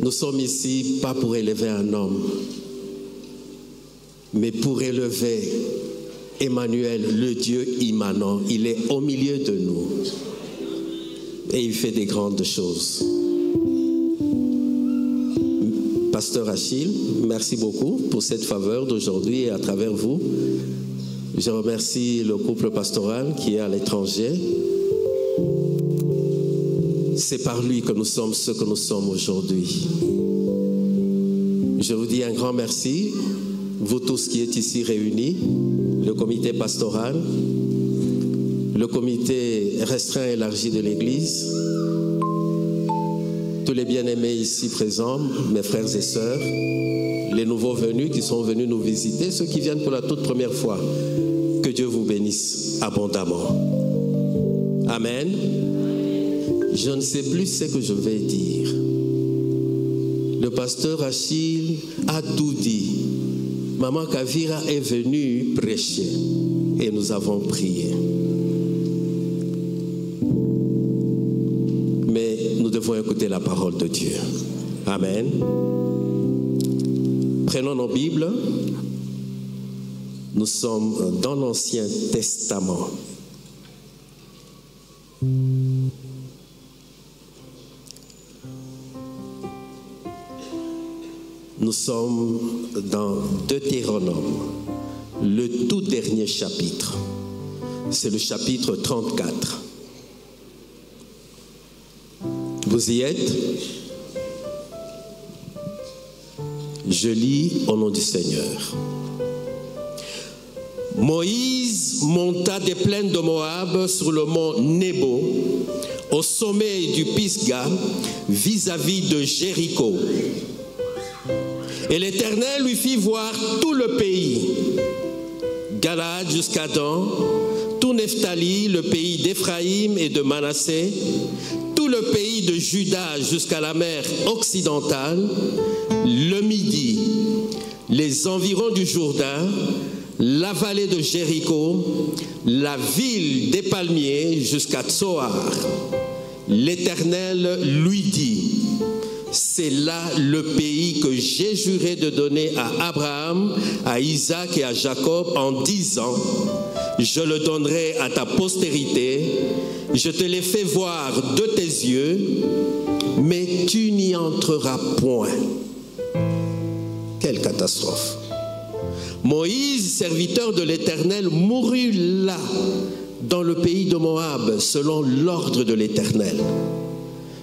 Nous sommes ici pas pour élever un homme, mais pour élever Emmanuel, le Dieu immanent. Il est au milieu de nous et il fait des grandes choses. Pasteur Achille, merci beaucoup pour cette faveur d'aujourd'hui et à travers vous. Je remercie le couple pastoral qui est à l'étranger. C'est par lui que nous sommes ce que nous sommes aujourd'hui. Je vous dis un grand merci, vous tous qui êtes ici réunis, le comité pastoral, le comité restreint et élargi de l'Église, tous les bien-aimés ici présents, mes frères et sœurs, les nouveaux venus qui sont venus nous visiter, ceux qui viennent pour la toute première fois. Que Dieu vous bénisse abondamment. Amen. Je ne sais plus ce que je vais dire. Le pasteur Achille a tout dit. Maman Kavira est venue prêcher et nous avons prié. Mais nous devons écouter la parole de Dieu. Amen. Prenons nos Bibles. Nous sommes dans l'Ancien Testament. Nous sommes dans Deutéronome, le tout dernier chapitre. C'est le chapitre 34. Vous y êtes? Je lis au nom du Seigneur. Moïse monta des plaines de Moab sur le mont Nebo, au sommet du Pisga, vis-à-vis de Jéricho. Et l'Éternel lui fit voir tout le pays, Galaad jusqu'à Dan, tout Nephtali, le pays d'Éphraïm et de Manassé, tout le pays de Juda jusqu'à la mer occidentale, le Midi, les environs du Jourdain, la vallée de Jéricho, la ville des palmiers jusqu'à Tsoar. L'Éternel lui dit: c'est là le pays que j'ai juré de donner à Abraham, à Isaac et à Jacob en disant: je le donnerai à ta postérité, je te l'ai fait voir de tes yeux, mais tu n'y entreras point. Quelle catastrophe! Moïse, serviteur de l'Éternel, mourut là, dans le pays de Moab, selon l'ordre de l'Éternel.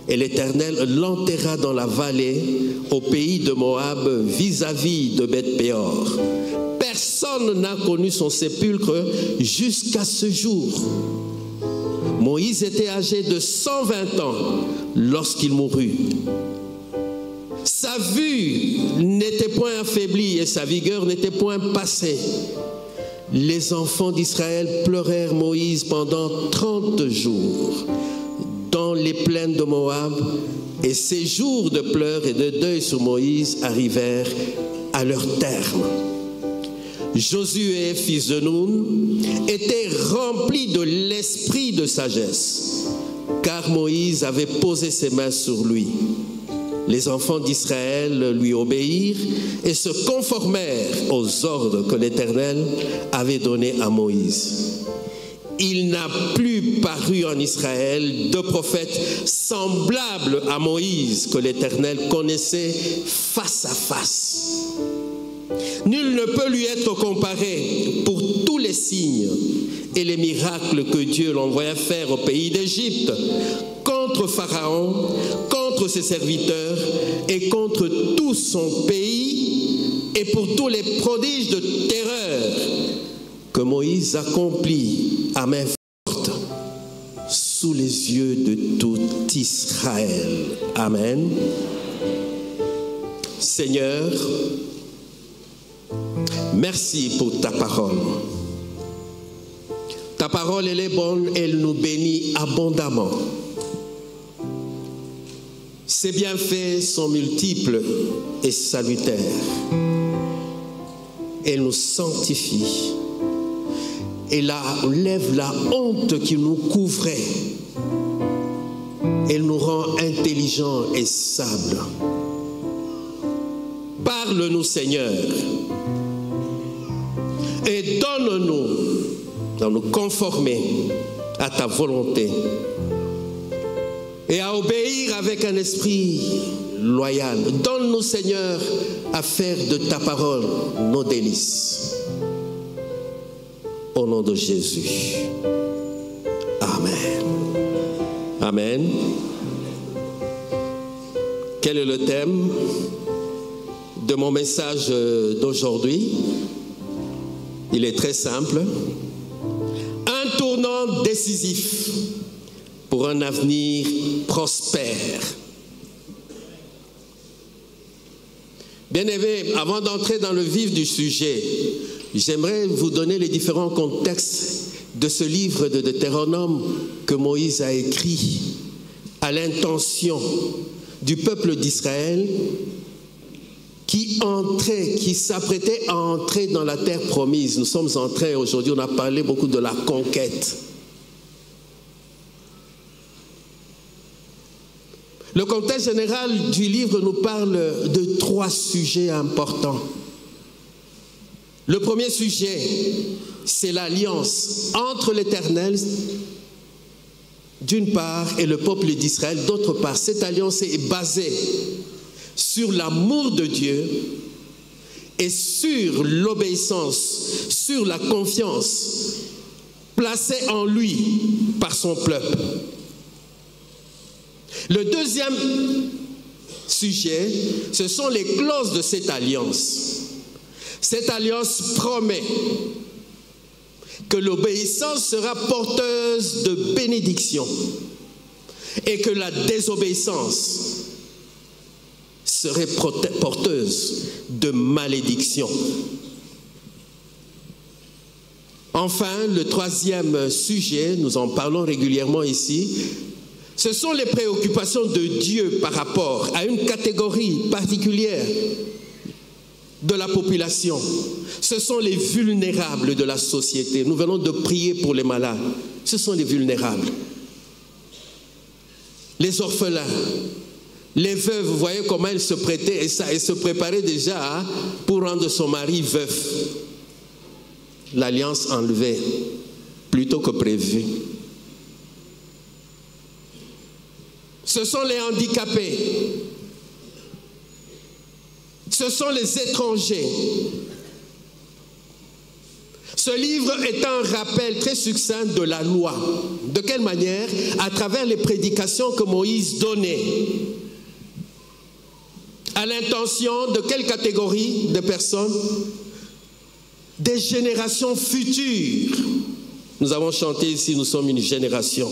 Et l'Éternel l'enterra dans la vallée, au pays de Moab, vis-à-vis de Beth-Péor. Personne n'a connu son sépulcre jusqu'à ce jour. Moïse était âgé de 120 ans lorsqu'il mourut. Sa vue n'était point affaiblie et sa vigueur n'était point passée. Les enfants d'Israël pleurèrent Moïse pendant 30 jours dans les plaines de Moab, et ces jours de pleurs et de deuil sur Moïse arrivèrent à leur terme. Josué, fils de Nun, était rempli de l'esprit de sagesse, car Moïse avait posé ses mains sur lui. Les enfants d'Israël lui obéirent et se conformèrent aux ordres que l'Éternel avait donnés à Moïse. Il n'a plus paru en Israël de prophète semblable à Moïse que l'Éternel connaissait face à face. Nul ne peut lui être comparé pour tous les signes et les miracles que Dieu l'envoya faire au pays d'Égypte, contre Pharaon, contre ses serviteurs et contre tout son pays, et pour tous les prodiges de terreur que Moïse accomplit à main forte sous les yeux de tout Israël. Amen. Seigneur, merci pour ta parole. Ta parole, elle est bonne, elle nous bénit abondamment. Ses bienfaits sont multiples et salutaires. Elle nous sanctifie. Elle lève la honte qui nous couvrait. Elle nous rend intelligents et sables. Parle-nous, Seigneur, et donne-nous à nous conformer à ta volonté et à obéir avec un esprit loyal. Donne-nous, Seigneur, à faire de ta parole nos délices. Au nom de Jésus. Amen. Amen. Quel est le thème de mon message d'aujourd'hui? Il est très simple. Un tournant décisif pour un avenir prospère. Bien-aimés, avant d'entrer dans le vif du sujet, j'aimerais vous donner les différents contextes de ce livre de Deutéronome que Moïse a écrit à l'intention du peuple d'Israël qui s'apprêtait à entrer dans la terre promise. Nous sommes en train, aujourd'hui, on a parlé beaucoup de la conquête. Le contexte général du livre nous parle de 3 sujets importants. Le premier sujet, c'est l'alliance entre l'Éternel, d'une part, et le peuple d'Israël, d'autre part. Cette alliance est basée sur l'amour de Dieu et sur l'obéissance, sur la confiance placée en lui par son peuple. Le deuxième sujet, ce sont les clauses de cette alliance. Cette alliance promet que l'obéissance sera porteuse de bénédiction et que la désobéissance serait porteuse de malédiction. Enfin, le troisième sujet, nous en parlons régulièrement ici, ce sont les préoccupations de Dieu par rapport à une catégorie particulière de la population. Ce sont les vulnérables de la société. Nous venons de prier pour les malades. Ce sont les vulnérables. Les orphelins, les veuves, vous voyez comment elles se prêtaient et se préparaient déjà pour rendre son mari veuf. L'alliance enlevée plutôt que prévue. Ce sont les handicapés. Ce sont les étrangers. Ce livre est un rappel très succinct de la loi. De quelle manière? À travers les prédications que Moïse donnait. À l'intention de quelle catégorie de personnes? Des générations futures. Nous avons chanté ici, nous sommes une génération.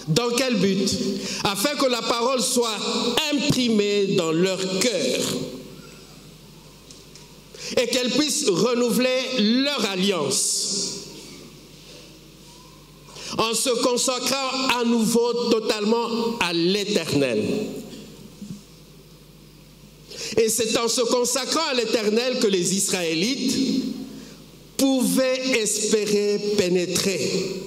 Dans quel but? Afin que la parole soit imprimée dans leur cœur et qu'elles puissent renouveler leur alliance en se consacrant à nouveau totalement à l'Éternel. Et c'est en se consacrant à l'Éternel que les Israélites pouvaient espérer pénétrer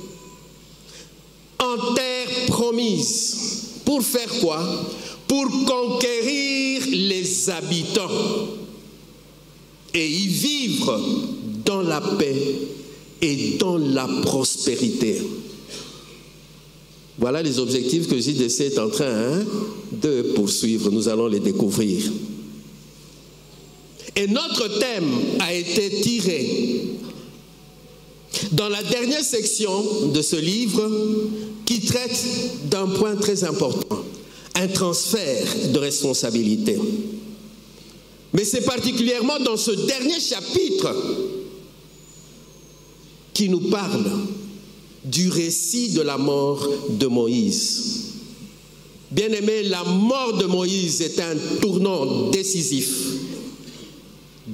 en terre promise. Pour faire quoi? Pour conquérir les habitants et y vivre dans la paix et dans la prospérité. Voilà les objectifs que JDC est en train de poursuivre. Nous allons les découvrir. Et notre thème a été tiré dans la dernière section de ce livre qui traite d'un point très important, un transfert de responsabilité. Mais c'est particulièrement dans ce dernier chapitre qui nous parle du récit de la mort de Moïse. Bien-aimé, la mort de Moïse est un tournant décisif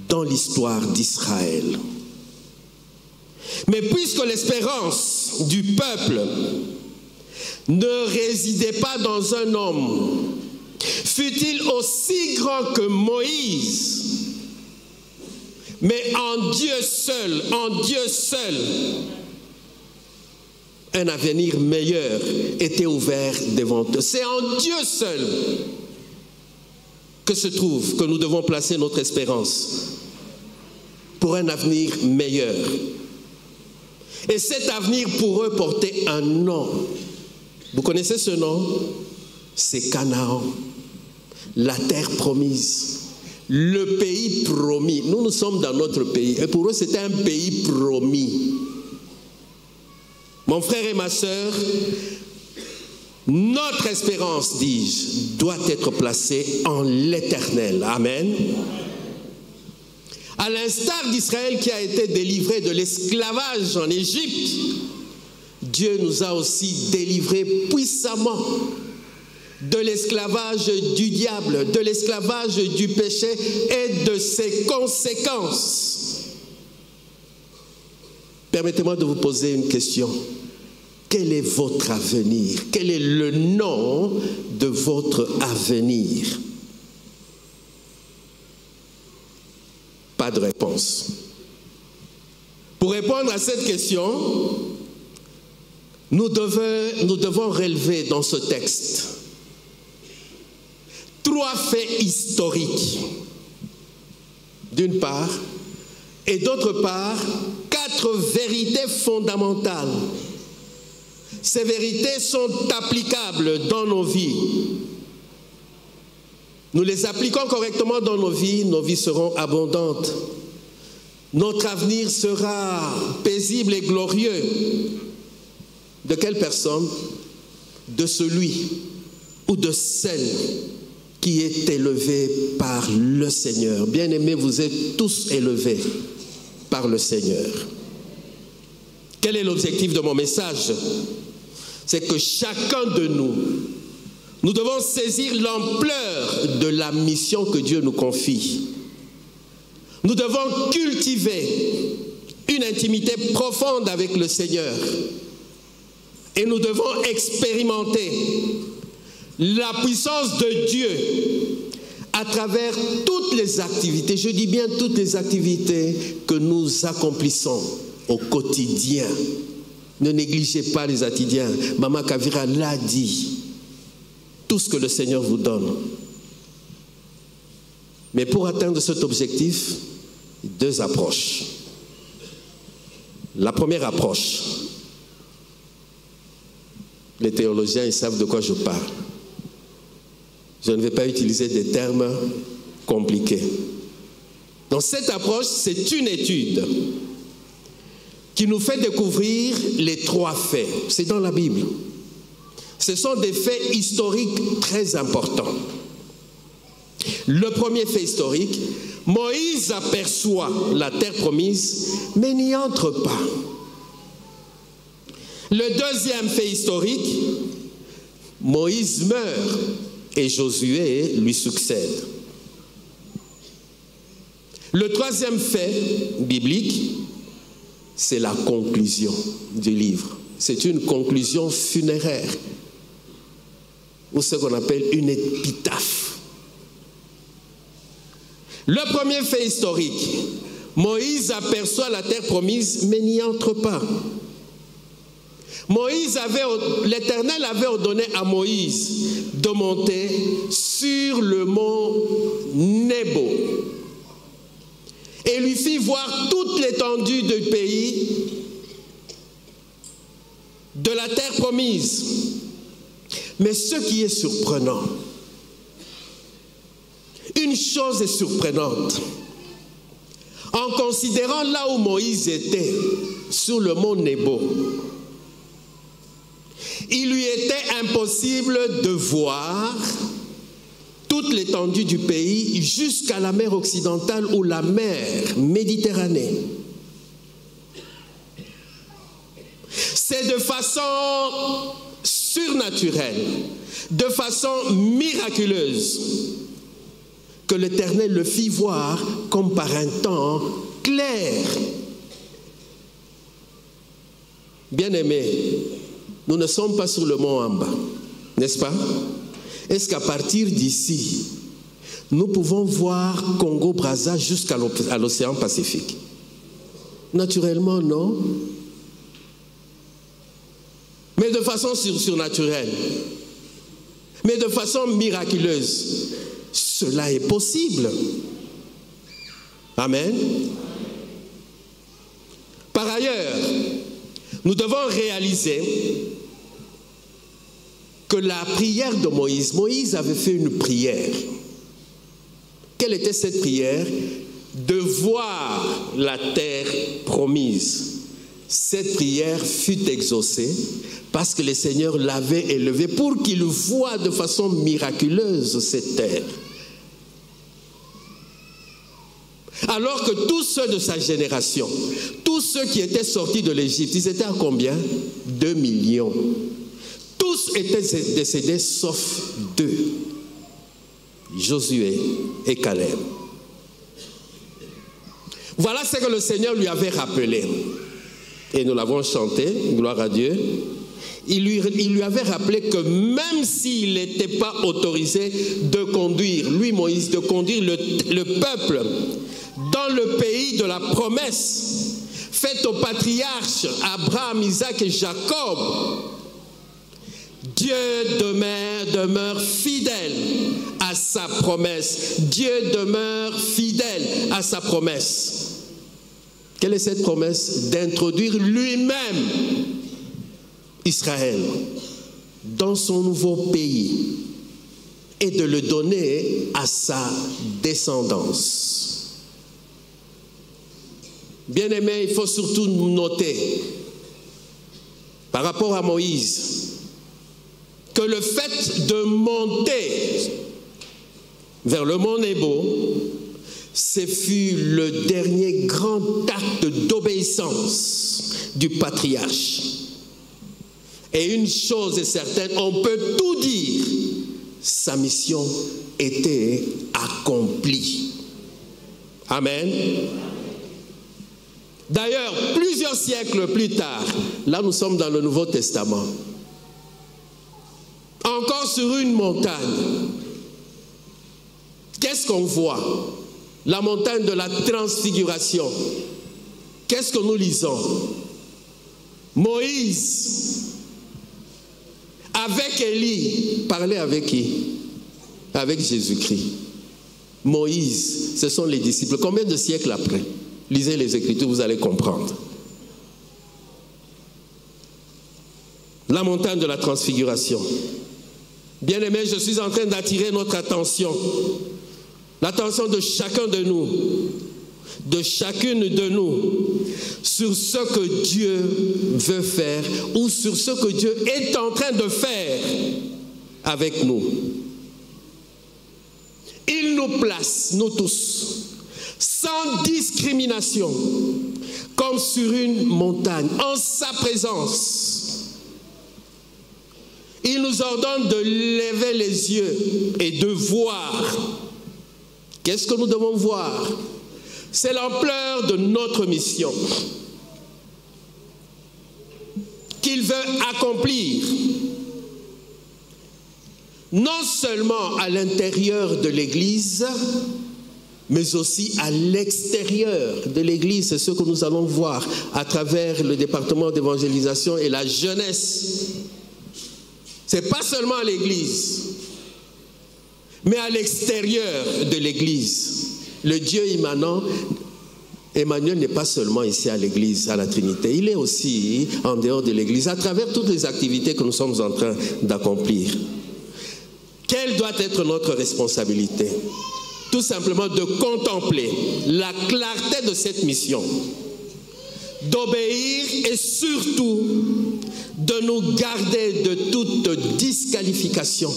dans l'histoire d'Israël. Mais puisque l'espérance du peuple ne résidait pas dans un homme, fût-il aussi grand que Moïse, mais en Dieu seul, un avenir meilleur était ouvert devant eux. C'est en Dieu seul que se trouve que nous devons placer notre espérance pour un avenir meilleur. Et cet avenir pour eux portait un nom. Vous connaissez ce nom? C'est Canaan, la terre promise, le pays promis. Nous sommes dans notre pays et pour eux c'était un pays promis. Mon frère et ma sœur, notre espérance, dis-je, doit être placée en l'Éternel. Amen. À l'instar d'Israël qui a été délivré de l'esclavage en Égypte, Dieu nous a aussi délivrés puissamment de l'esclavage du diable, de l'esclavage du péché et de ses conséquences. Permettez-moi de vous poser une question. Quel est votre avenir? Quel est le nom de votre avenir? Pas de réponse. Pour répondre à cette question, nous devons relever dans ce texte 3 faits historiques, d'une part, et d'autre part, 4 vérités fondamentales. Ces vérités sont applicables dans nos vies. Nous les appliquons correctement dans nos vies seront abondantes. Notre avenir sera paisible et glorieux. De quelle personne? De celui ou de celle qui est élevé par le Seigneur. Bien-aimés, vous êtes tous élevés par le Seigneur. Quel est l'objectif de mon message? C'est que chacun de nous devons saisir l'ampleur de la mission que Dieu nous confie. Nous devons cultiver une intimité profonde avec le Seigneur. Et nous devons expérimenter la puissance de Dieu à travers toutes les activités, je dis bien toutes les activités que nous accomplissons au quotidien. Ne négligez pas les quotidiens. Maman Kavira l'a dit. Tout ce que le Seigneur vous donne. Mais pour atteindre cet objectif, 2 approches. La première approche, les théologiens, ils savent de quoi je parle. Je ne vais pas utiliser des termes compliqués. Donc cette approche, c'est une étude qui nous fait découvrir les 3 faits. C'est dans la Bible. Ce sont des faits historiques très importants. Le premier fait historique, Moïse aperçoit la terre promise, mais n'y entre pas. Le deuxième fait historique, Moïse meurt et Josué lui succède. Le troisième fait biblique, c'est la conclusion du livre. C'est une conclusion funéraire, ou ce qu'on appelle une épitaphe. Le premier fait historique, Moïse aperçoit la terre promise, mais n'y entre pas. L'Éternel avait ordonné à Moïse de monter sur le mont Nebo et lui fit voir toute l'étendue du pays, de la terre promise. Mais ce qui est surprenant, une chose est surprenante. En considérant là où Moïse était, sur le mont Nebo, il lui était impossible de voir toute l'étendue du pays jusqu'à la mer occidentale ou la mer Méditerranée. C'est de façon surnaturelle, de façon miraculeuse, que l'Éternel le fit voir comme par un temps clair. Bien-aimés, nous ne sommes pas sur le mont en bas, n'est-ce pas? Est-ce qu'à partir d'ici, nous pouvons voir Congo-Brazza jusqu'à l'océan Pacifique? Naturellement, non. Mais de façon surnaturelle, mais de façon miraculeuse. cela est possible. Amen. Par ailleurs, nous devons réaliser que la prière de Moïse, Moïse avait fait une prière. Quelle était cette prière? De voir la terre promise. Cette prière fut exaucée parce que le Seigneur l'avait élevé pour qu'il voie de façon miraculeuse cette terre. Alors que tous ceux de sa génération, tous ceux qui étaient sortis de l'Égypte, ils étaient à combien? 2 millions. Tous étaient décédés sauf 2. Josué et Caleb. Voilà ce que le Seigneur lui avait rappelé. Et nous l'avons chanté, gloire à Dieu. Il lui avait rappelé que même s'il n'était pas autorisé de conduire, lui Moïse, de conduire le peuple dans le pays de la promesse faite aux patriarches Abraham, Isaac et Jacob, Dieu demeure fidèle à sa promesse. Dieu demeure fidèle à sa promesse. Quelle est cette promesse? D'introduire lui-même Israël dans son nouveau pays et de le donner à sa descendance. Bien-aimés, il faut surtout noter, par rapport à Moïse, que le fait de monter vers le mont Nebo, ce fut le dernier grand acte d'obéissance du patriarche. Et une chose est certaine, on peut tout dire, sa mission était accomplie. Amen. D'ailleurs, plusieurs siècles plus tard, là nous sommes dans le Nouveau Testament, encore sur une montagne, qu'est-ce qu'on voit? La montagne de la transfiguration. Qu'est-ce que nous lisons? Moïse, avec Élie, parlait avec qui? Avec Jésus-Christ. Moïse, ce sont les disciples. Combien de siècles après? Lisez les Écritures, vous allez comprendre. La montagne de la transfiguration. Bien-aimés, je suis en train d'attirer notre attention, l'attention de chacun de nous, de chacune de nous, sur ce que Dieu veut faire ou sur ce que Dieu est en train de faire avec nous. Il nous place, nous tous, sans discrimination, comme sur une montagne, en sa présence. Il nous ordonne de lever les yeux et de voir. Qu'est-ce que nous devons voir? C'est l'ampleur de notre mission qu'il veut accomplir, non seulement à l'intérieur de l'Église, mais aussi à l'extérieur de l'Église. C'est ce que nous allons voir à travers le département d'évangélisation et la jeunesse. Ce n'est pas seulement à l'Église, mais à l'extérieur de l'Église. Le Dieu immanent, Emmanuel n'est pas seulement ici à l'Église, à la Trinité. Il est aussi en dehors de l'Église, à travers toutes les activités que nous sommes en train d'accomplir. Quelle doit être notre responsabilité? Tout simplement de contempler la clarté de cette mission, d'obéir et surtout de nous garder de toute disqualification,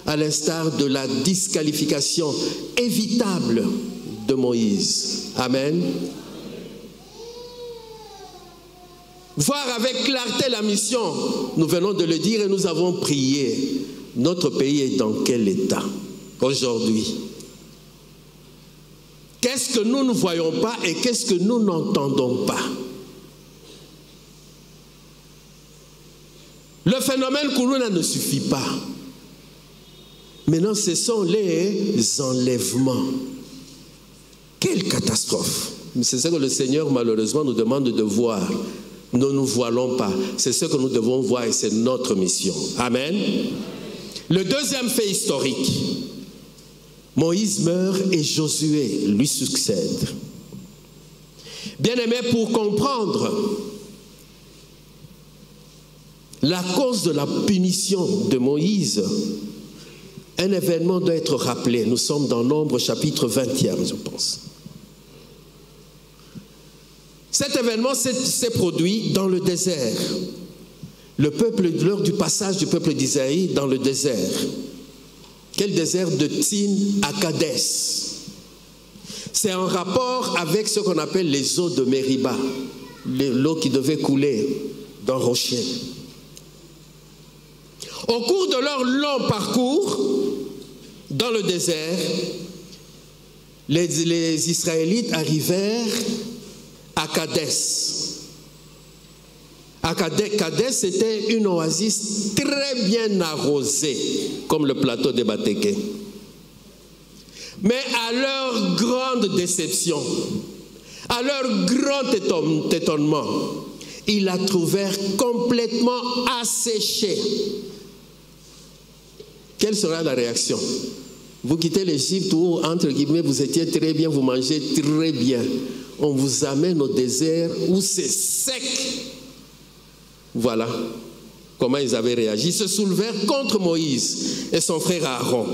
à l'instar de la disqualification évitable de Moïse. Amen. Voir avec clarté la mission, nous venons de le dire et nous avons prié. Notre pays est dans quel état aujourd'hui? Qu'est-ce que nous ne voyons pas et qu'est-ce que nous n'entendons pas? Le phénomène Kourouna ne suffit pas. Maintenant, ce sont les enlèvements. Quelle catastrophe! C'est ce que le Seigneur, malheureusement, nous demande de voir. Ne nous voilons pas. C'est ce que nous devons voir et c'est notre mission. Amen. Le deuxième fait historique Moïse meurt et Josué lui succède. Bien-aimés, pour comprendre la cause de la punition de Moïse, un événement doit être rappelé. Nous sommes dans Nombre chapitre 20e, je pense. Cet événement s'est produit dans le désert. Le peuple, lors du passage du peuple d'Israël dans le désert. Quel désert? De Tsin à Kadès. C'est en rapport avec ce qu'on appelle les eaux de Mériba, l'eau qui devait couler dans Rocher. Au cours de leur long parcours dans le désert, les Israélites arrivèrent à Kadès. À Kadès, était une oasis très bien arrosée, comme le plateau de Batéké. Mais à leur grande déception, à leur grand étonnement, ils la trouvèrent complètement asséchée. Quelle sera la réaction? Vous quittez l'Égypte où, entre guillemets, vous étiez très bien, vous mangez très bien. On vous amène au désert où c'est sec. Voilà comment ils avaient réagi. Ils se soulevèrent contre Moïse et son frère Aaron.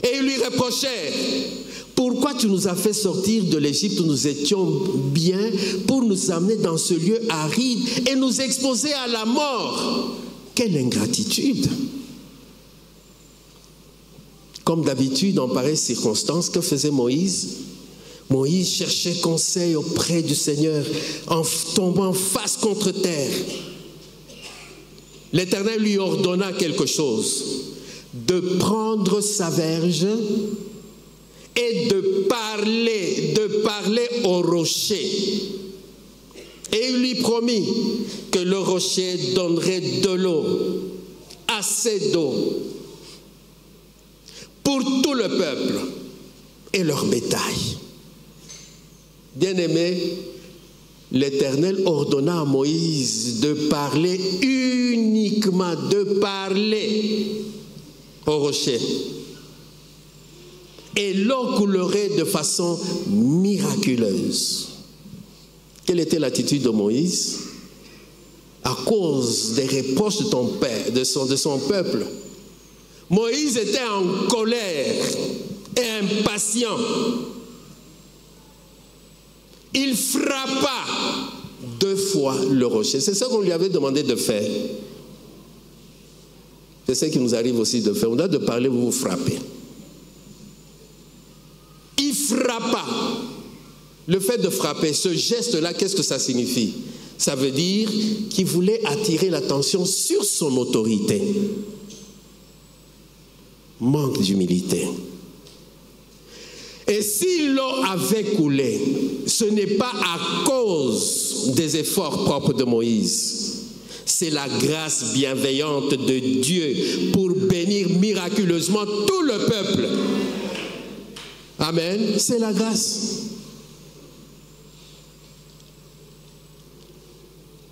Et ils lui reprochèrent: pourquoi tu nous as fait sortir de l'Égypte où nous étions bien pour nous amener dans ce lieu aride et nous exposer à la mort? Quelle ingratitude! Comme d'habitude, en pareille circonstance, que faisait Moïse? Moïse cherchait conseil auprès du Seigneur en tombant face contre terre. L'Éternel lui ordonna quelque chose: de prendre sa verge et de parler au rocher. Et il lui promit que le rocher donnerait de l'eau, assez d'eau, pour tout le peuple et leur bétail. Bien-aimé, l'Éternel ordonna à Moïse de parler uniquement, de parler au rocher. Et l'eau coulerait de façon miraculeuse. Quelle était l'attitude de Moïse? À cause des reproches de ton père, de son peuple, Moïse était en colère et impatient. Il frappa 2 fois le rocher. C'est ce qu'on lui avait demandé de faire. C'est ce qui nous arrive aussi de faire. On a de parler, vous vous frappez. Il frappa. Le fait de frapper, ce geste-là, qu'est-ce que ça signifie? Ça veut dire qu'il voulait attirer l'attention sur son autorité. Manque d'humilité. Et si l'eau avait coulé, ce n'est pas à cause des efforts propres de Moïse. C'est la grâce bienveillante de Dieu pour bénir miraculeusement tout le peuple. Amen. C'est la grâce.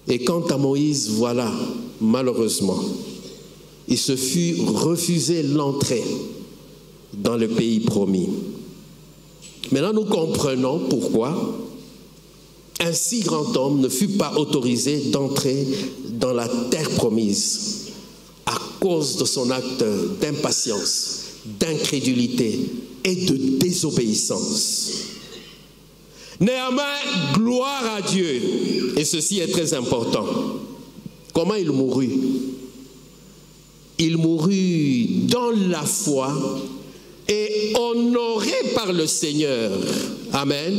Et quant à Moïse, voilà, malheureusement, il se fut refusé l'entrée dans le pays promis. Maintenant, nous comprenons pourquoi un si grand homme ne fut pas autorisé d'entrer dans la terre promise à cause de son acte d'impatience, d'incrédulité et de désobéissance. Néanmoins, gloire à Dieu, et ceci est très important. Comment il mourut? Il mourut dans la foi et honoré par le Seigneur. Amen.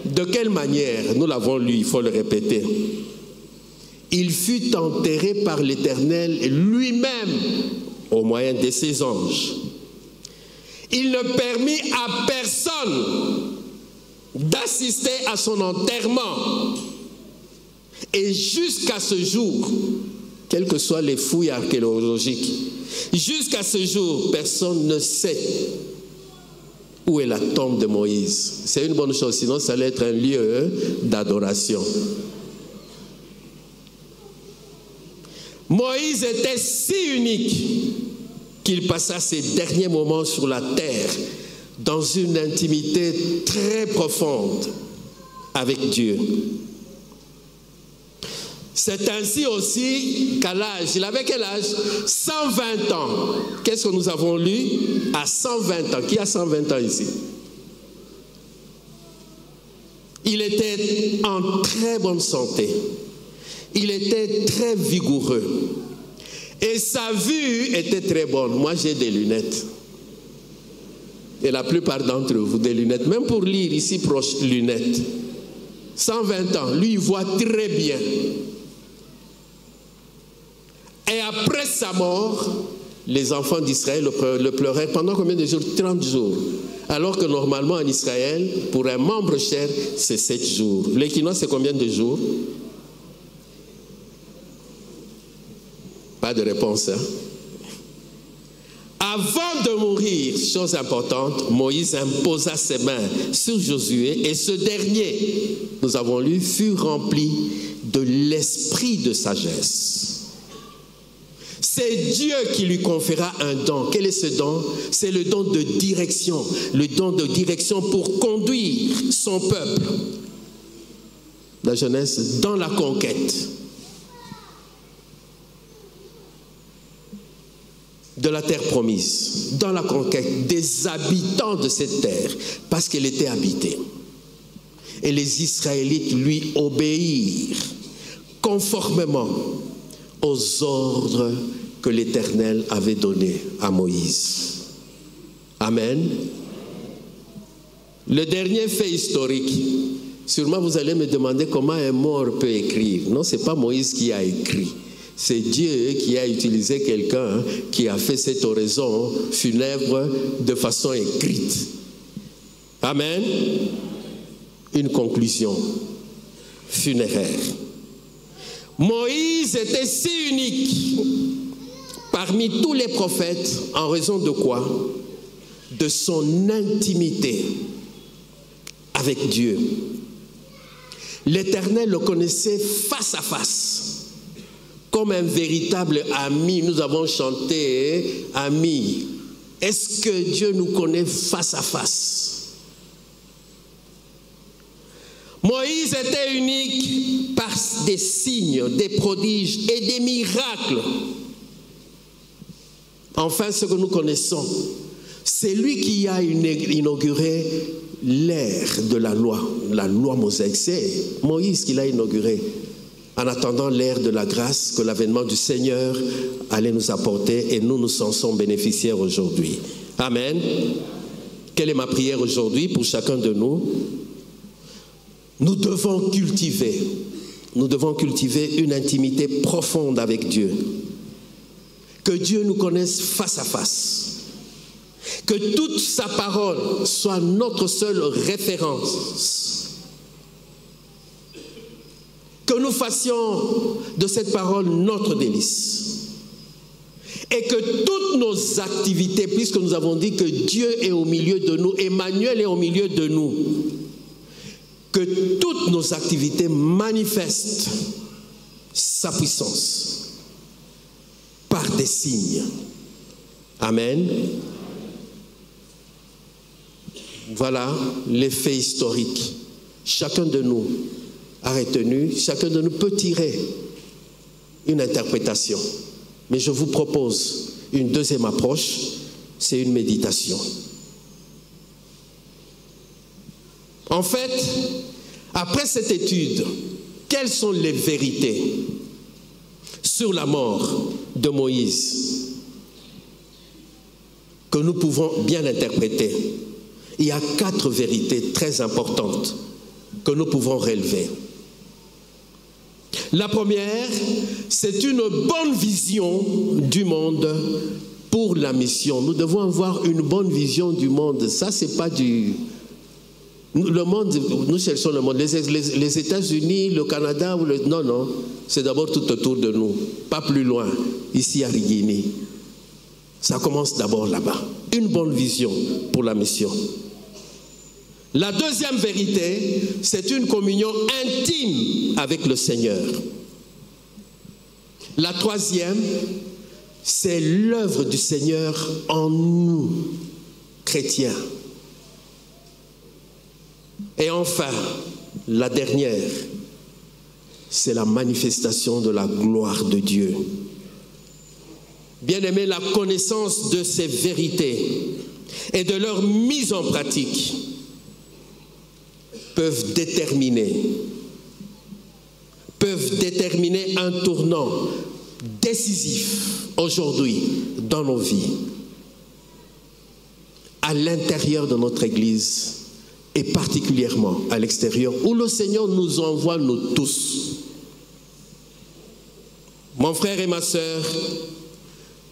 De quelle manière? Nous l'avons lu, il faut le répéter. Il fut enterré par l'Éternel lui-même au moyen de ses anges. Il ne permit à personne d'assister à son enterrement. Et jusqu'à ce jour, quelles que soient les fouilles archéologiques, jusqu'à ce jour, personne ne sait où est la tombe de Moïse. C'est une bonne chose, sinon ça allait être un lieu d'adoration. Moïse était si unique qu'il passa ses derniers moments sur la terre dans une intimité très profonde avec Dieu. C'est ainsi aussi qu'à l'âge, il avait quel âge? 120 ans. Qu'est-ce que nous avons lu? À 120 ans. Qui a 120 ans ici? Il était en très bonne santé. Il était très vigoureux. Et sa vue était très bonne. Moi, j'ai des lunettes. Et la plupart d'entre vous, des lunettes. Même pour lire ici proche, lunettes. 120 ans. Lui, il voit très bien. Et après sa mort, les enfants d'Israël le pleuraient pendant combien de jours? 30 jours. Alors que normalement en Israël, pour un membre cher, c'est 7 jours. L'équinoxe, c'est combien de jours? Pas de réponse, hein? Avant de mourir, chose importante, Moïse imposa ses mains sur Josué et ce dernier, nous avons lu, fut rempli de l'esprit de sagesse. C'est Dieu qui lui conféra un don. Quel est ce don? C'est le don de direction. Le don de direction pour conduire son peuple. La jeunesse dans la conquête de la terre promise, dans la conquête des habitants de cette terre, parce qu'elle était habitée. Et les Israélites lui obéirent conformément aux ordres que l'Éternel avait donnés à Moïse. Amen. Le dernier fait historique. Sûrement vous allez me demander comment un mort peut écrire. Non, ce n'est pas Moïse qui a écrit. C'est Dieu qui a utilisé quelqu'un qui a fait cette oraison funèbre de façon écrite. Amen. Une conclusion funéraire. Moïse était si unique parmi tous les prophètes en raison de quoi? De son intimité avec Dieu. L'Éternel le connaissait face à face. Comme un véritable ami, nous avons chanté ami. Est-ce que Dieu nous connaît face à face? Moïse était unique par des signes, des prodiges et des miracles. Enfin, ce que nous connaissons, c'est lui qui a inauguré l'ère de la loi mosaïque. C'est Moïse qui l'a inauguré. En attendant l'ère de la grâce que l'avènement du Seigneur allait nous apporter et nous en sommes bénéficiaires aujourd'hui. Amen. Quelle est ma prière aujourd'hui pour chacun de nous? Nous devons cultiver une intimité profonde avec Dieu. Que Dieu nous connaisse face à face. Que toute sa parole soit notre seule référence. Que nous fassions de cette parole notre délice. Et que toutes nos activités, puisque nous avons dit que Dieu est au milieu de nous, Emmanuel est au milieu de nous, que toutes nos activités manifestent sa puissance par des signes. Amen. Voilà les faits historiques. Chacun de nous a retenu, chacun de nous peut tirer une interprétation. Mais je vous propose une deuxième approche, c'est une méditation. En fait, après cette étude, quelles sont les vérités sur la mort de Moïse que nous pouvons bien interpréter? Il y a 4 vérités très importantes que nous pouvons relever. La première, c'est une bonne vision du monde pour la mission. Nous devons avoir une bonne vision du monde. Ça, c'est pas du... Le monde, nous cherchons le monde. Les États-Unis, le Canada, non, non. C'est d'abord tout autour de nous. Pas plus loin, ici à Rigini. Ça commence d'abord là-bas. Une bonne vision pour la mission. La deuxième vérité, c'est une communion intime avec le Seigneur. La troisième, C'est l'œuvre du Seigneur en nous, chrétiens. Et enfin, la dernière, c'est la manifestation de la gloire de Dieu. Bien-aimés, la connaissance de ces vérités et de leur mise en pratique peuvent déterminer un tournant décisif aujourd'hui dans nos vies, à l'intérieur de notre Église et particulièrement à l'extérieur, où le Seigneur nous envoie, nous tous. Mon frère et ma sœur,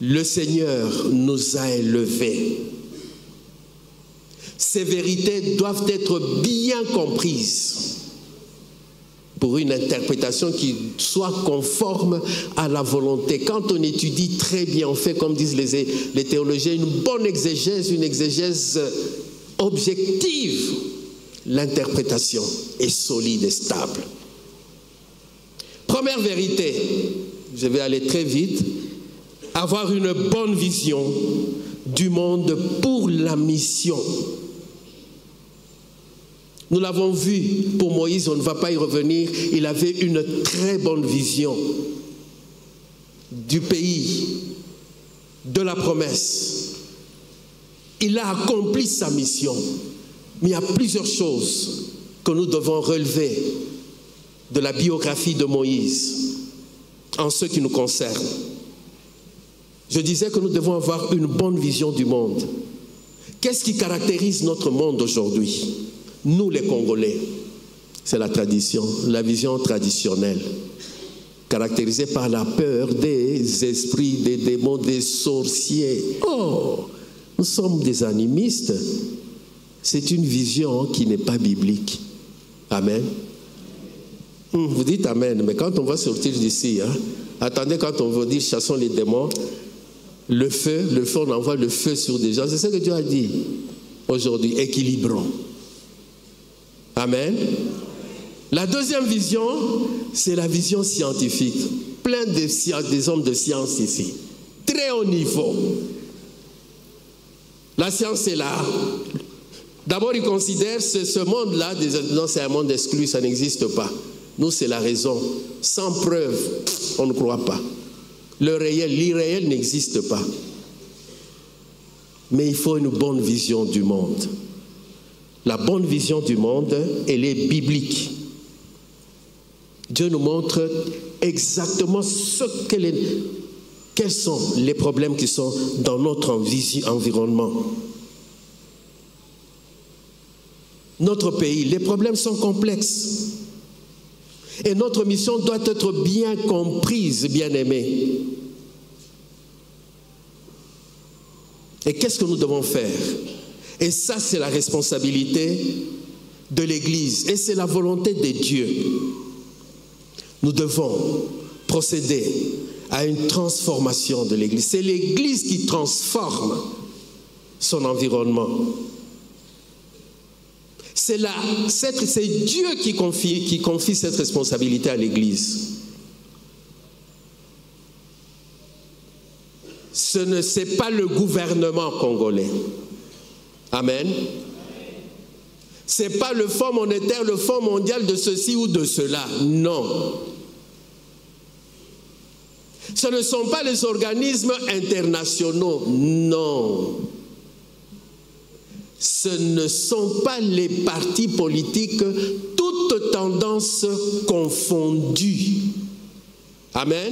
le Seigneur nous a élevés. Ces vérités doivent être bien comprises pour une interprétation qui soit conforme à la volonté. Quand on étudie très bien, on fait, comme disent les théologiens, une bonne exégèse, une exégèse objective, l'interprétation est solide et stable. Première vérité, je vais aller très vite, avoir une bonne vision du monde pour la mission. Nous l'avons vu pour Moïse, on ne va pas y revenir, il avait une très bonne vision du pays, de la promesse. Il a accompli sa mission, mais il y a plusieurs choses que nous devons relever de la biographie de Moïse en ce qui nous concerne. Je disais que nous devons avoir une bonne vision du monde. Qu'est-ce qui caractérise notre monde aujourd'hui? Nous les Congolais, c'est la tradition, la vision traditionnelle, caractérisée par la peur des esprits, des démons, des sorciers. Oh, nous sommes des animistes. C'est une vision qui n'est pas biblique. Amen. Vous dites Amen, mais quand on va sortir d'ici, attendez, quand on va dire chassons les démons, le feu, on envoie le feu sur des gens. C'est ce que Dieu a dit aujourd'hui, équilibrons. Amen. La deuxième vision, c'est la vision scientifique. Plein des hommes de science ici. Très haut niveau. La science est là. D'abord, ils considèrent ce monde-là, non, c'est un monde exclu, ça n'existe pas. Nous, c'est la raison. Sans preuve, on ne croit pas. L'irréel n'existe pas. Mais il faut une bonne vision du monde. La bonne vision du monde, elle est biblique. Dieu nous montre exactement quels sont les problèmes qui sont dans notre environnement. Notre pays, les problèmes sont complexes. Et notre mission doit être bien comprise, bien-aimés. Et qu'est-ce que nous devons faire? Et ça, c'est la responsabilité de l'Église. Et c'est la volonté de Dieu. Nous devons procéder à une transformation de l'Église. C'est l'Église qui transforme son environnement. C'est Dieu qui confie cette responsabilité à l'Église. Ce n'est pas le gouvernement congolais. Amen. Ce n'est pas le Fonds monétaire, le Fonds mondial de ceci ou de cela. Non. Ce ne sont pas les organismes internationaux. Non. Ce ne sont pas les partis politiques, toutes tendances confondues. Amen.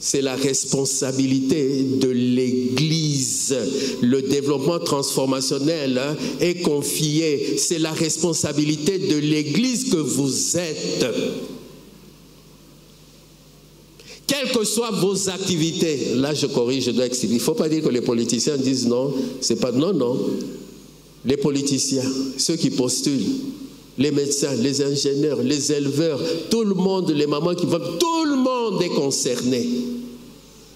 C'est la responsabilité de l'Église. Le développement transformationnel est confié. C'est la responsabilité de l'Église que vous êtes. Quelles que soient vos activités, là je corrige, je dois expliquer. Il ne faut pas dire que les politiciens disent non, c'est pas non, non. Les politiciens, ceux qui postulent, les médecins, les ingénieurs, les éleveurs, tout le monde, les mamans qui vont, tout le monde est concerné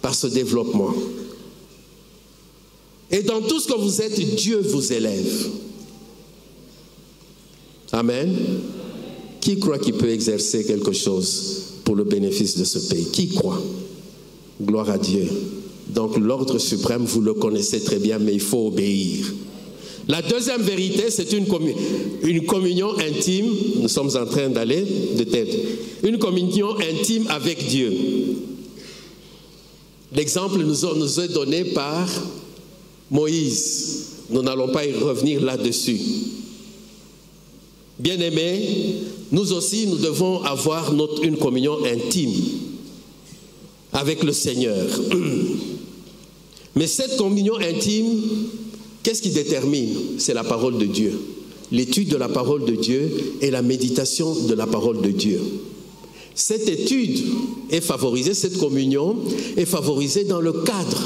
par ce développement. Et dans tout ce que vous êtes, Dieu vous élève. Amen. Qui croit qu'il peut exercer quelque chose pour le bénéfice de ce pays? Qui croit? Gloire à Dieu. Donc l'ordre suprême, vous le connaissez très bien, mais il faut obéir. La deuxième vérité, c'est une communion intime. Nous sommes en train d'aller de tête. Une communion intime avec Dieu. L'exemple nous est donné par Moïse. Nous n'allons pas y revenir là-dessus. Bien-aimés, nous aussi, nous devons avoir une communion intime avec le Seigneur. Mais cette communion intime, qu'est-ce qui détermine? C'est la parole de Dieu. L'étude de la parole de Dieu et la méditation de la parole de Dieu. Cette étude est favorisée, cette communion est favorisée dans le cadre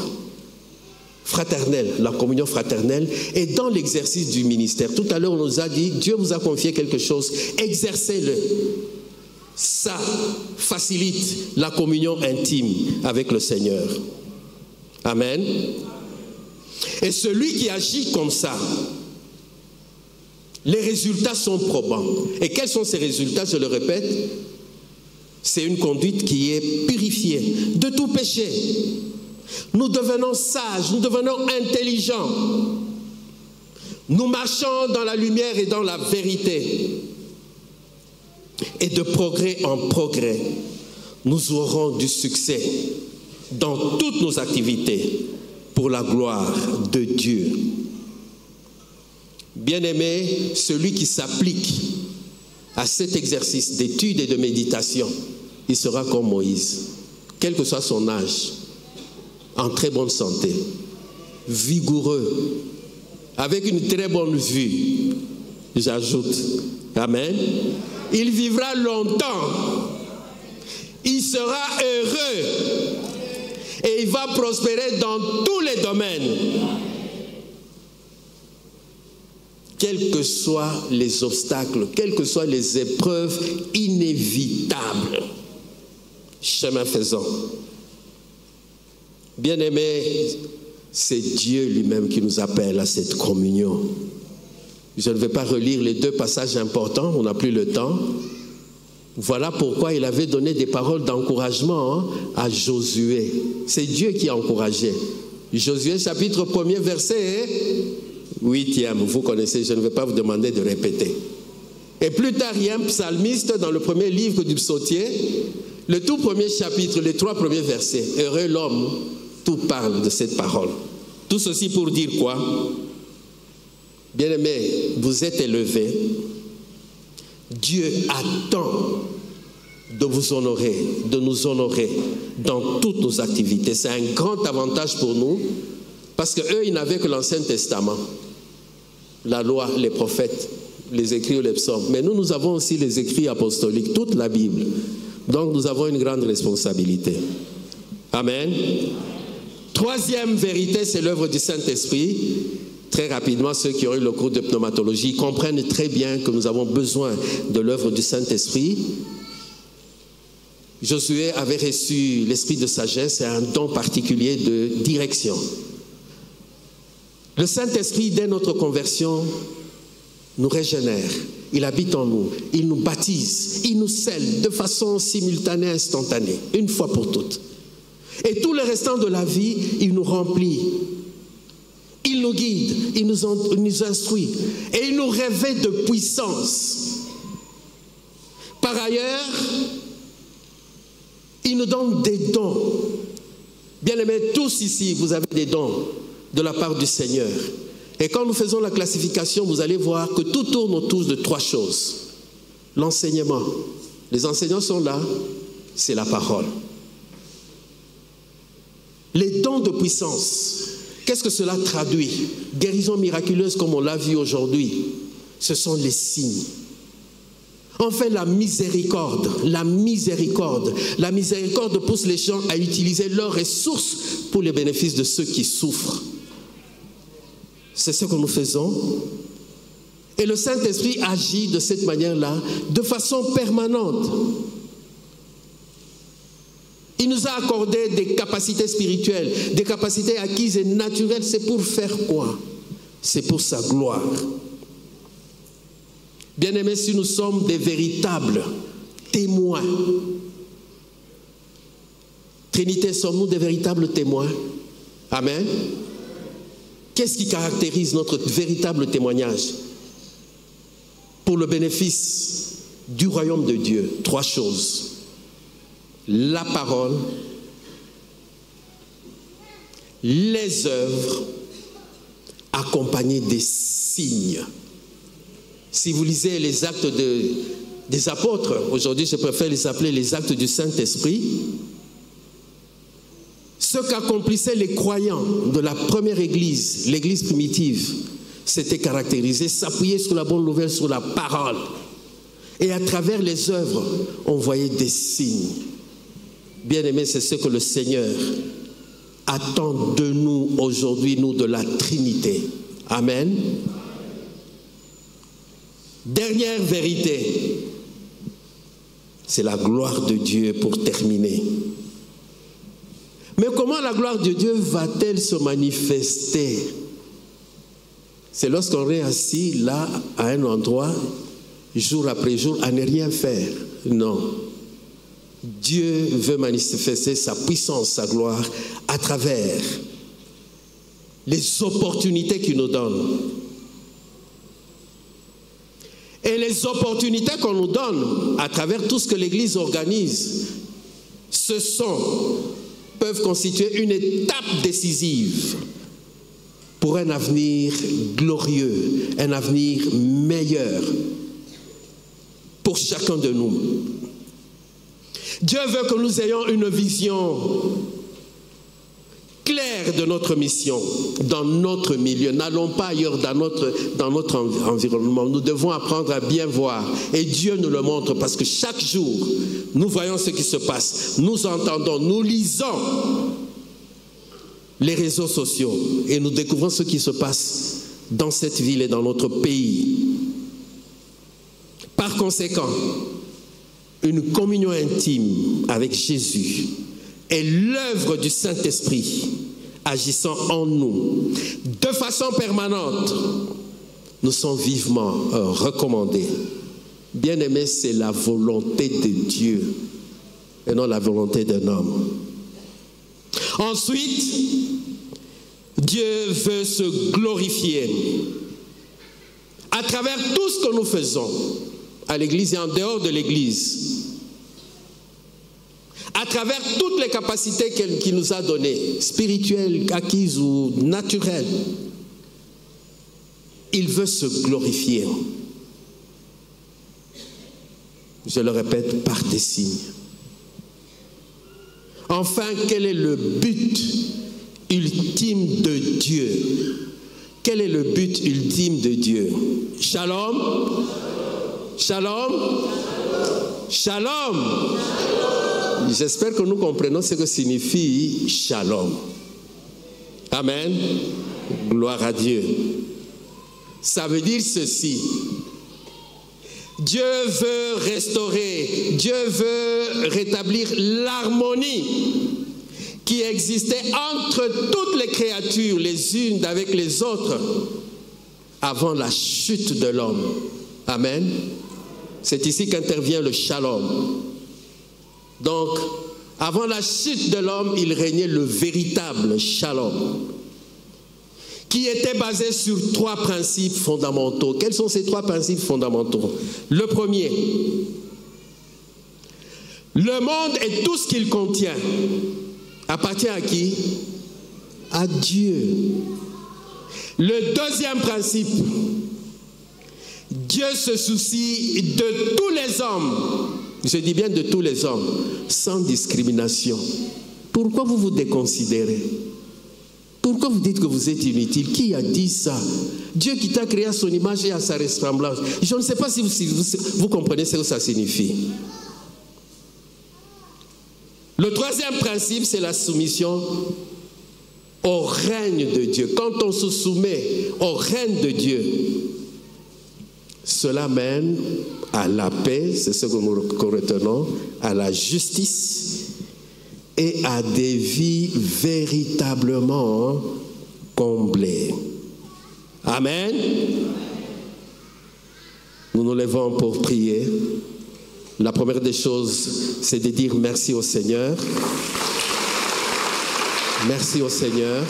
fraternel, la communion fraternelle, et dans l'exercice du ministère. Tout à l'heure, on nous a dit, Dieu vous a confié quelque chose, exercez-le. Ça facilite la communion intime avec le Seigneur. Amen. Et celui qui agit comme ça, les résultats sont probants. Et quels sont ces résultats? Je le répète, c'est une conduite qui est purifiée de tout péché. Nous devenons sages, nous devenons intelligents. Nous marchons dans la lumière et dans la vérité. Et de progrès en progrès, nous aurons du succès dans toutes nos activités pour la gloire de Dieu. Bien-aimé, celui qui s'applique à cet exercice d'étude et de méditation, il sera comme Moïse, quel que soit son âge, en très bonne santé, vigoureux, avec une très bonne vue, j'ajoute. Amen. Il vivra longtemps. Il sera heureux. Et il va prospérer dans tous les domaines. Quels que soient les obstacles, quelles que soient les épreuves inévitables, chemin faisant. Bien-aimés, c'est Dieu lui-même qui nous appelle à cette communion. Je ne vais pas relire les deux passages importants, on n'a plus le temps. Voilà pourquoi il avait donné des paroles d'encouragement à Josué. C'est Dieu qui a encouragé. Josué chapitre 1er verset 8e, vous connaissez, je ne vais pas vous demander de répéter. Et plus tard, il y a un psalmiste dans le premier livre du psautier, le tout premier chapitre, les 3 premiers versets. Heureux l'homme, tout parle de cette parole. Tout ceci pour dire quoi? Bien-aimés, vous êtes élevés. Dieu attend de vous honorer, de nous honorer dans toutes nos activités. C'est un grand avantage pour nous parce qu'eux, ils n'avaient que l'Ancien Testament, la loi, les prophètes, les écrits ou les psaumes. Mais nous, nous avons aussi les écrits apostoliques, toute la Bible. Donc, nous avons une grande responsabilité. Amen. Troisième vérité, c'est l'œuvre du Saint-Esprit. Très rapidement, ceux qui ont eu le cours de pneumatologie comprennent très bien que nous avons besoin de l'œuvre du Saint-Esprit. Josué avait reçu l'esprit de sagesse et un don particulier de direction. Le Saint-Esprit, dès notre conversion, nous régénère. Il habite en nous, il nous baptise, il nous scelle de façon simultanée, instantanée, une fois pour toutes. Et tout le restant de la vie, il nous remplit. Il nous guide, il nous instruit et il nous revêt de puissance. Par ailleurs, il nous donne des dons. Bien-aimés, tous ici, vous avez des dons de la part du Seigneur. Et quand nous faisons la classification, vous allez voir que tout tourne autour de 3 choses. L'enseignement. Les enseignants sont là, c'est la parole. Les dons de puissance. Qu'est-ce que cela traduit? Guérison miraculeuse comme on l'a vu aujourd'hui. Ce sont les signes. Enfin, la miséricorde. La miséricorde. La miséricorde pousse les gens à utiliser leurs ressources pour les bénéfices de ceux qui souffrent. C'est ce que nous faisons. Et le Saint-Esprit agit de cette manière-là, de façon permanente. Il nous a accordé des capacités spirituelles, des capacités acquises et naturelles. C'est pour faire quoi? C'est pour sa gloire. Bien-aimés, si nous sommes des véritables témoins, Trinité, sommes-nous des véritables témoins? Amen. Qu'est-ce qui caractérise notre véritable témoignage pour le bénéfice du royaume de Dieu? 3 choses. La parole, les œuvres, accompagnées des signes. Si vous lisez les actes des apôtres, aujourd'hui je préfère les appeler les actes du Saint-Esprit, ce qu'accomplissaient les croyants de la première église, l'église primitive, c'était caractérisé, s'appuyer sur la bonne nouvelle, sur la parole. Et à travers les œuvres, on voyait des signes. Bien-aimés, c'est ce que le Seigneur attend de nous aujourd'hui, nous de la Trinité. Amen. Dernière vérité, c'est la gloire de Dieu pour terminer. Mais comment la gloire de Dieu va-t-elle se manifester? C'est lorsqu'on est assis là, à un endroit, jour après jour, à ne rien faire. Non. Dieu veut manifester sa puissance, sa gloire, à travers les opportunités qu'il nous donne. Et les opportunités qu'on nous donne, à travers tout ce que l'Église organise, peuvent constituer une étape décisive pour un avenir glorieux, un avenir meilleur pour chacun de nous. Dieu veut que nous ayons une vision claire de notre mission dans notre milieu. N'allons pas ailleurs dans notre environnement. Nous devons apprendre à bien voir. Et Dieu nous le montre parce que chaque jour, nous voyons ce qui se passe. Nous entendons, nous lisons les réseaux sociaux et nous découvrons ce qui se passe dans cette ville et dans notre pays. Par conséquent, une communion intime avec Jésus est l'œuvre du Saint-Esprit agissant en nous de façon permanente. Nous sommes vivement recommandés. Bien-aimés, c'est la volonté de Dieu et non la volonté d'un homme. Ensuite, Dieu veut se glorifier à travers tout ce que nous faisons à l'Église et en dehors de l'Église, à travers toutes les capacités qu'il nous a données, spirituelles, acquises ou naturelles. Il veut se glorifier. Je le répète, par des signes. Enfin, quel est le but ultime de Dieu? Quel est le but ultime de Dieu? Shalom. Shalom. Shalom. J'espère que nous comprenons ce que signifie shalom. Amen. Gloire à Dieu. Ça veut dire ceci. Dieu veut restaurer, Dieu veut rétablir l'harmonie qui existait entre toutes les créatures, les unes avec les autres, avant la chute de l'homme. Amen. C'est ici qu'intervient le shalom. Donc, avant la chute de l'homme, il régnait le véritable shalom, qui était basé sur 3 principes fondamentaux. Quels sont ces 3 principes fondamentaux? Le premier, le monde et tout ce qu'il contient appartient à qui? À Dieu. Le deuxième principe, Dieu se soucie de tous les hommes. Je dis bien de tous les hommes, sans discrimination. Pourquoi vous vous déconsidérez? Pourquoi vous dites que vous êtes inutile? Qui a dit ça? Dieu qui t'a créé à son image et à sa ressemblance. Je ne sais pas si vous comprenez ce que ça signifie. Le troisième principe, c'est la soumission au règne de Dieu. Quand on se soumet au règne de Dieu, cela mène à la paix, c'est ce que nous retenons, à la justice et à des vies véritablement comblées. Amen. Nous nous levons pour prier. La première des choses, c'est de dire merci au Seigneur. Merci au Seigneur.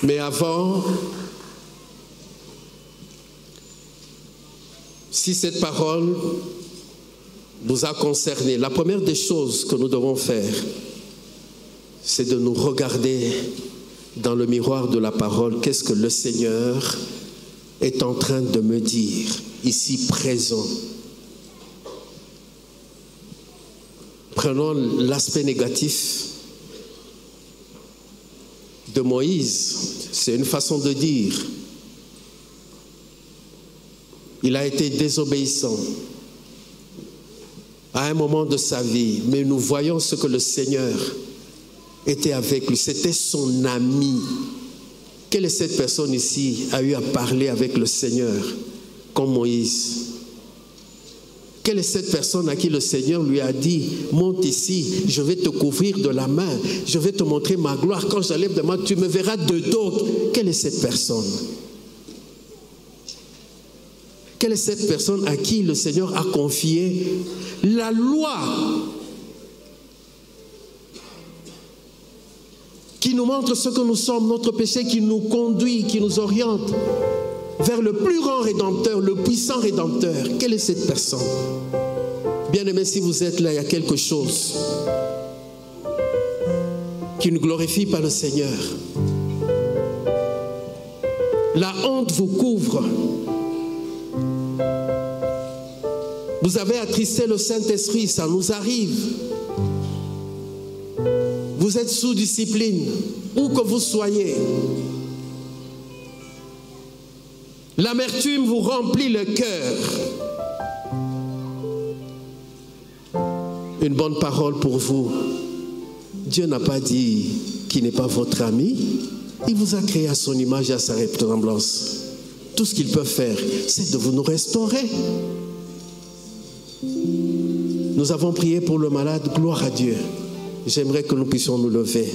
Mais avant, si cette parole vous a concerné, la première des choses que nous devons faire, c'est de nous regarder dans le miroir de la parole. Qu'est-ce que le Seigneur est en train de me dire, ici présent? Prenons l'aspect négatif de Moïse. C'est une façon de dire. Il a été désobéissant à un moment de sa vie, mais nous voyons ce que le Seigneur était avec lui. C'était son ami. Quelle est cette personne ici a eu à parler avec le Seigneur comme Moïse? Quelle est cette personne à qui le Seigneur lui a dit, monte ici, je vais te couvrir de la main, je vais te montrer ma gloire, quand je lève de main, tu me verras de dos. Quelle est cette personne? Quelle est cette personne à qui le Seigneur a confié la loi qui nous montre ce que nous sommes, notre péché qui nous conduit, qui nous oriente vers le plus grand Rédempteur, le puissant Rédempteur? Quelle est cette personne? Bien-aimés, si vous êtes là, il y a quelque chose qui ne glorifie pas le Seigneur. La honte vous couvre. Vous avez attristé le Saint-Esprit, ça nous arrive. Vous êtes sous discipline, où que vous soyez. L'amertume vous remplit le cœur. Une bonne parole pour vous. Dieu n'a pas dit qu'il n'est pas votre ami. Il vous a créé à son image et à sa ressemblance. Tout ce qu'il peut faire, c'est de vous nous restaurer. Nous avons prié pour le malade, gloire à Dieu. J'aimerais que nous puissions nous lever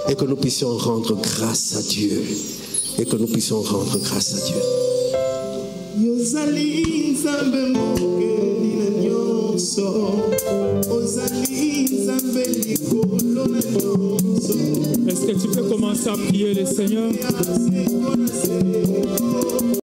et que nous puissions rendre grâce à Dieu. Et que nous puissions rendre grâce à Dieu. Est-ce que tu peux commencer à prier le Seigneur?